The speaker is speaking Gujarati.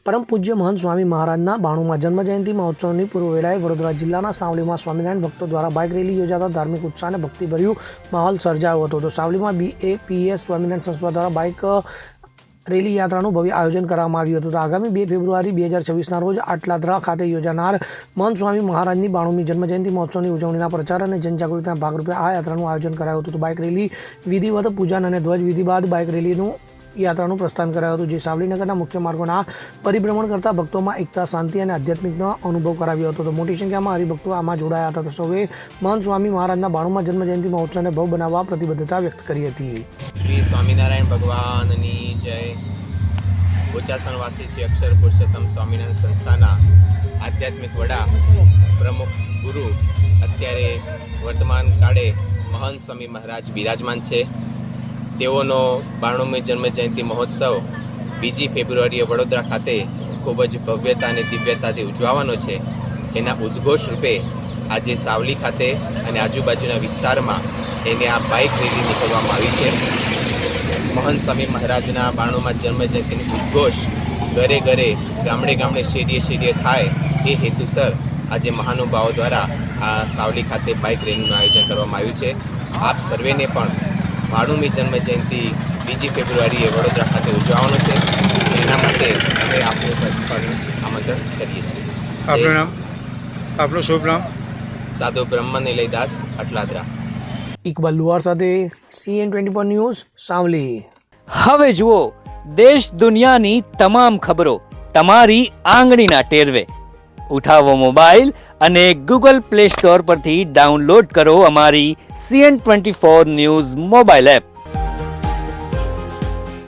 પરમ પૂજ્ય મહંત સ્વામી મહારાજના 92મા જન્મજયંતિ મહોત્સવની પૂર્વ વેળાએ વડોદરા જિલ્લાના સાવલીમાં સ્વામિનારાયણ ભક્તો દ્વારા બાઇક રેલી યોજાતા ધાર્મિક ઉત્સાહ અને ભક્તિભર્યું માહોલ સર્જાયો હતો. તો સાવલીમાં BAPS સ્વામિનારાયણ સંસ્થા દ્વારા બાઇક રેલી યાત્રાનું ભવ્ય આયોજન કરવામાં આવ્યું હતું. તો આગામી 2 ફેબ્રુઆરી 2024ના રોજ આટલાદરા ખાતે યોજાનાર મહંત સ્વામી મહારાજની 92મી જન્મજયંતિ મહોત્સવની ઉજવણીના પ્રચાર અને જનજાગૃતિના ભાગરૂપે આ યાત્રાનું આયોજન કરાયું હતું. તો બાઇક રેલી વિધિવત પૂજન અને ધ્વજ વિધિ બાદ બાઇક રેલીનું યાત્રાનું પ્રસ્થાન કરાયું હતું, જે સાવલીનગરના મુખ્ય માર્ગોના પરિભ્રમણ કરતા ભક્તોમાં એકતા, શાંતિ અને આધ્યાત્મિકનો અનુભવ કરાવ્યો હતો. તો મોટી સંખ્યામાં હરિભક્તો આમાં જોડાયા હતા. તો સૌએ મહંત સ્વામી મહારાજના 92મા જન્મજયંતિ મહોત્સવને ભવ્ય બનાવવા પ્રતિબદ્ધતા વ્યક્ત કરી હતી. શ્રી સ્વામિનારાયણ ભગવાનની જય. બોચાસણવાસી શ્રી અક્ષર પુરુષોત્તમ સ્વામિનારાયણ સંસ્થાના આધ્યાત્મિક વડા, પ્રમુખ ગુરુ, અત્યારે વર્તમાન કાળે મહંત સ્વામી મહારાજ બિરાજમાન છે. તેઓનો 92મી જન્મજયંતિ મહોત્સવ 2 ફેબ્રુઆરીએ વડોદરા ખાતે ખૂબ જ ભવ્યતા અને દિવ્યતાથી ઉજવવાનો છે. એના ઉદ્ઘોષ રૂપે આજે સાવલી ખાતે અને આજુબાજુના વિસ્તારમાં એને આ બાઇક રેલી નીકળવામાં આવી છે. મહંત સ્વામી મહારાજના 92મા જન્મજયંતિનો ઉદ્ઘોષ ઘરે ઘરે, ગામડે ગામડે, શેરીએ શેરીએ થાય એ હેતુસર આજે મહાનુભાવો દ્વારા આ સાવલી ખાતે બાઇક રેલીનું આયોજન કરવામાં આવ્યું છે. આપ સર્વેને પણ 92મી જન્મજયંતિ 2 ફેબ્રુઆરીએ વડોદરા ખાતે ઉજવવાનો છે. એના માટે અમે આપનું પણ આમંત્રણ કરીએ છીએ. આપનું નામ, આપનું શુભ નામ? સાધુ બ્રહ્મનિલય દાસ, અટલાદરા. ઇકબાલ લુહાર સાથે CN24 ન્યૂઝ, સાવલી. હવે જુઓ દેશ દુનિયાની તમામ ખબરો તમારી આંગળીના ટેરવે. ઉઠાવો મોબાઈલ અને Google Play Store પરથી ડાઉનલોડ કરો અમારી CN24 ન્યૂઝ મોબાઈલ એપ.